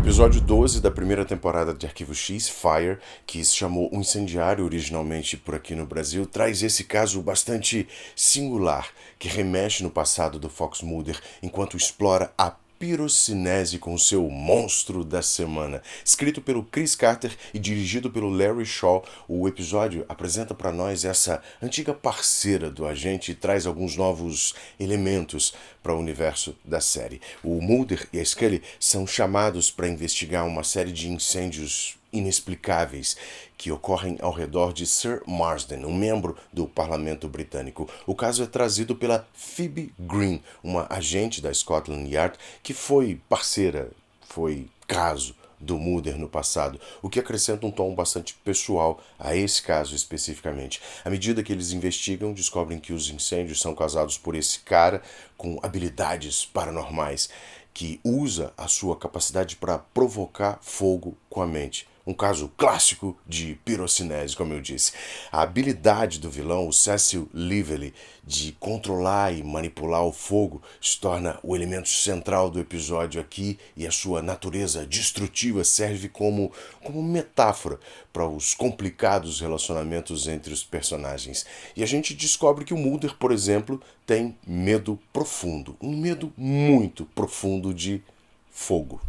episódio 12 da primeira temporada de Arquivo X, Fire, que se chamou O Incendiário originalmente por aqui no Brasil, traz esse caso bastante singular, que remexe no passado do Fox Mulder enquanto explora a pirocinese com seu monstro da semana. Escrito pelo Chris Carter e dirigido pelo Larry Shaw, o episódio apresenta para nós essa antiga parceira do agente e traz alguns novos elementos para o universo da série. O Mulder e a Scully são chamados para investigar uma série de incêndios inexplicáveis que ocorrem ao redor de Sir Marsden, um membro do parlamento britânico. O caso é trazido pela Phoebe Green, uma agente da Scotland Yard que foi parceira, foi caso do Mulder no passado, o que acrescenta um tom bastante pessoal a esse caso especificamente. À medida que eles investigam, descobrem que os incêndios são causados por esse cara com habilidades paranormais, que usa a sua capacidade para provocar fogo com a mente. Um caso clássico de pirocinese, como eu disse. A habilidade do vilão, o Cecil Lively, de controlar e manipular o fogo se torna o elemento central do episódio aqui, e a sua natureza destrutiva serve como metáfora para os complicados relacionamentos entre os personagens. E a gente descobre que o Mulder, por exemplo, tem medo profundo, um medo muito profundo de fogo.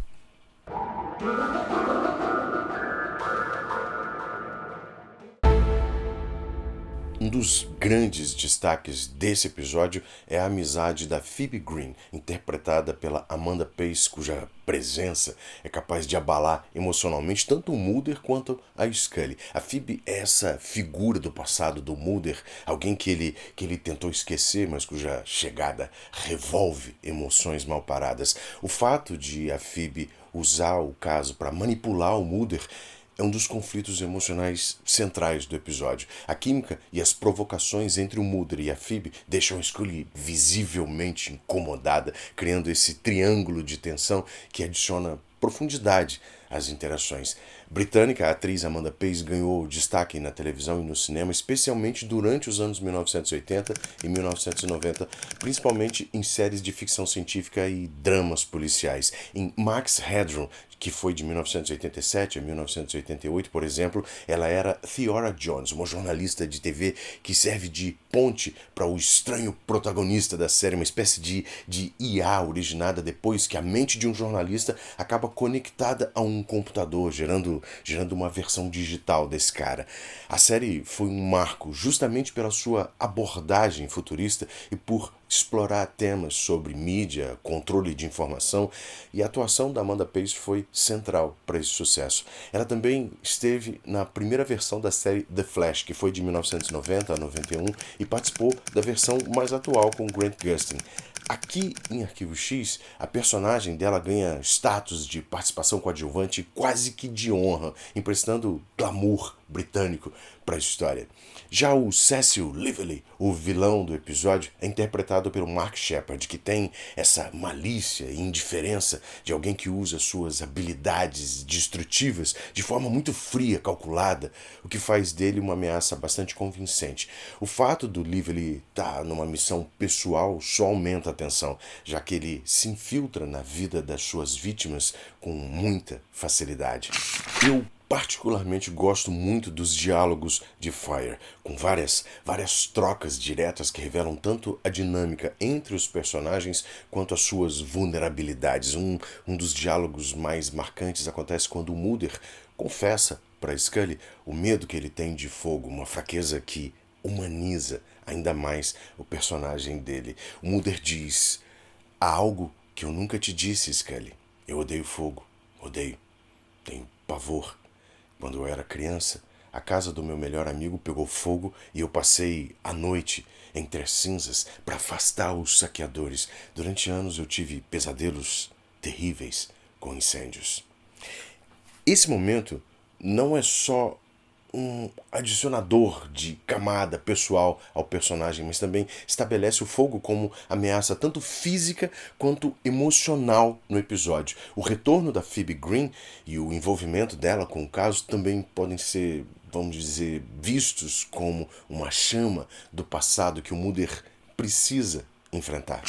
Um dos grandes destaques desse episódio é a amizade da Phoebe Green, interpretada pela Amanda Pays, cuja presença é capaz de abalar emocionalmente tanto o Mulder quanto a Scully. A Phoebe é essa figura do passado do Mulder, alguém que ele tentou esquecer, mas cuja chegada revolve emoções mal paradas. O fato de a Phoebe usar o caso para manipular o Mulder é um dos conflitos emocionais centrais do episódio. A química e as provocações entre o Mulder e a Phoebe deixam a Scully visivelmente incomodada, criando esse triângulo de tensão que adiciona profundidade às interações. Britânica, a atriz Amanda Pays ganhou destaque na televisão e no cinema, especialmente durante os anos 1980 e 1990, principalmente em séries de ficção científica e dramas policiais. Em Max Headroom, que foi de 1987 a 1988, por exemplo, ela era Theora Jones, uma jornalista de TV que serve de ponte para o estranho protagonista da série, uma espécie de IA originada depois que a mente de um jornalista acaba conectada a um computador, gerando uma versão digital desse cara. A série foi um marco justamente pela sua abordagem futurista e por explorar temas sobre mídia, controle de informação, e a atuação da Amanda Pays foi central para esse sucesso. Ela também esteve na primeira versão da série The Flash, que foi de 1990 a 91, e participou da versão mais atual com Grant Gustin. Aqui em Arquivo X, a personagem dela ganha status de participação coadjuvante quase que de honra, emprestando glamour britânico para a história. Já o Cecil Lively, o vilão do episódio, é interpretado pelo Mark Sheppard, que tem essa malícia e indiferença de alguém que usa suas habilidades destrutivas de forma muito fria, calculada, o que faz dele uma ameaça bastante convincente. O fato do Lively estar numa missão pessoal só aumenta a tensão, já que ele se infiltra na vida das suas vítimas com muita facilidade. Eu particularmente gosto muito dos diálogos de Fire, com várias trocas diretas que revelam tanto a dinâmica entre os personagens quanto as suas vulnerabilidades. Um dos diálogos mais marcantes acontece quando o Mulder confessa para Scully o medo que ele tem de fogo, uma fraqueza que humaniza ainda mais o personagem dele. O Mulder diz: há algo que eu nunca te disse, Scully. Eu odeio fogo. Odeio. Tenho pavor. Quando eu era criança, a casa do meu melhor amigo pegou fogo e eu passei a noite entre as cinzas para afastar os saqueadores. Durante anos eu tive pesadelos terríveis com incêndios. Esse momento não é só um adicionador de camada pessoal ao personagem, mas também estabelece o fogo como ameaça tanto física quanto emocional no episódio. O retorno da Phoebe Green e o envolvimento dela com o caso também podem ser, vamos dizer, vistos como uma chama do passado que o Mulder precisa enfrentar.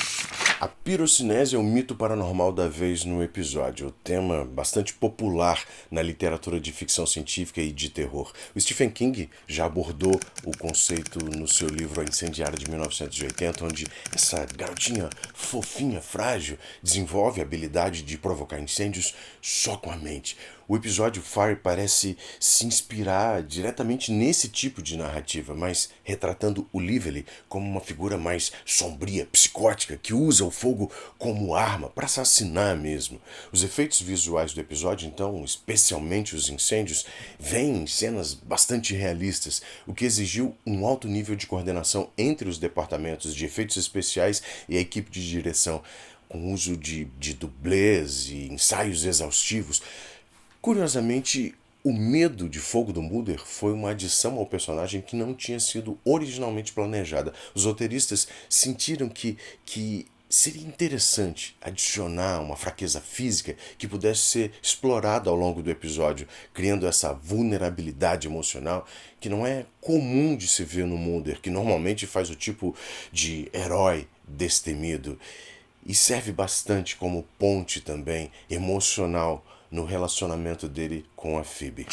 A pirocinese é um mito paranormal da vez no episódio, tema bastante popular na literatura de ficção científica e de terror. O Stephen King já abordou o conceito no seu livro A Incendiária de 1980, onde essa garotinha fofinha, frágil, desenvolve a habilidade de provocar incêndios só com a mente. O episódio Fire parece se inspirar diretamente nesse tipo de narrativa, mas retratando o Lively como uma figura mais sombria, psicótica, que usa o fogo como arma para assassinar mesmo. Os efeitos visuais do episódio, então, especialmente os incêndios, vêm em cenas bastante realistas, o que exigiu um alto nível de coordenação entre os departamentos de efeitos especiais e a equipe de direção, com uso de dublês e ensaios exaustivos. Curiosamente, o medo de fogo do Mulder foi uma adição ao personagem que não tinha sido originalmente planejada. Os roteiristas sentiram que seria interessante adicionar uma fraqueza física que pudesse ser explorada ao longo do episódio, criando essa vulnerabilidade emocional que não é comum de se ver no Mulder, que normalmente faz o tipo de herói destemido. E serve bastante como ponte também emocional no relacionamento dele com a Phoebe.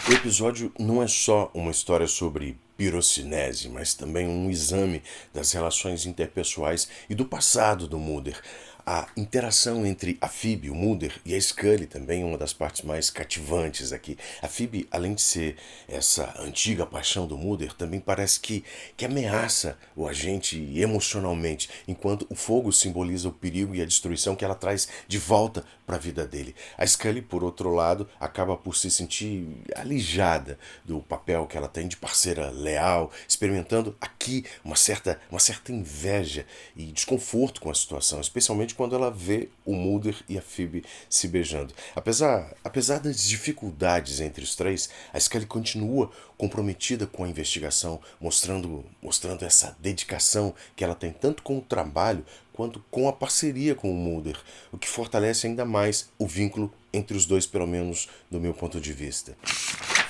O episódio não é só uma história sobre pirocinese, mas também um exame das relações interpessoais e do passado do Mulder. A interação entre a Phoebe, o Mulder e a Scully também é uma das partes mais cativantes aqui. A Phoebe, além de ser essa antiga paixão do Mulder, também parece que ameaça o agente emocionalmente, enquanto o fogo simboliza o perigo e a destruição que ela traz de volta para a vida dele. A Scully, por outro lado, acaba por se sentir alijada do papel que ela tem de parceira leal, experimentando aqui uma certa inveja e desconforto com a situação, especialmente quando ela vê o Mulder e a Phoebe se beijando. Apesar das dificuldades entre os três, a Scully continua comprometida com a investigação, mostrando essa dedicação que ela tem tanto com o trabalho quanto com a parceria com o Mulder, o que fortalece ainda mais o vínculo entre os dois, pelo menos do meu ponto de vista.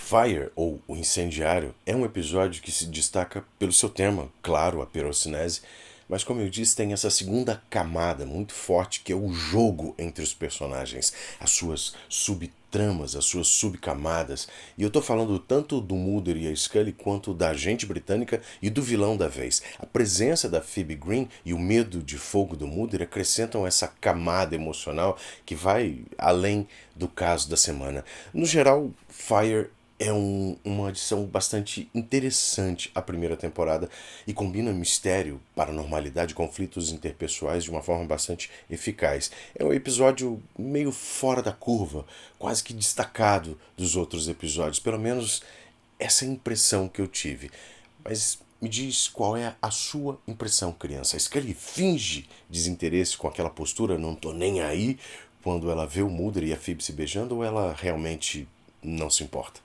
Fire, ou O Incendiário, é um episódio que se destaca pelo seu tema, claro, a pirocinese, mas como eu disse, tem essa segunda camada muito forte que é o jogo entre os personagens, as suas subtramas, as suas subcamadas. E eu tô falando tanto do Mulder e a Scully quanto da agente britânica e do vilão da vez. A presença da Phoebe Green e o medo de fogo do Mulder acrescentam essa camada emocional que vai além do caso da semana. No geral, Fire é uma adição bastante interessante à primeira temporada e combina mistério, paranormalidade e conflitos interpessoais de uma forma bastante eficaz. É um episódio meio fora da curva, quase que destacado dos outros episódios, pelo menos essa é a impressão que eu tive. Mas me diz qual é a sua impressão, criança. A Scully finge desinteresse com aquela postura, não tô nem aí, quando ela vê o Mulder e a Phoebe se beijando, ou ela realmente não se importa?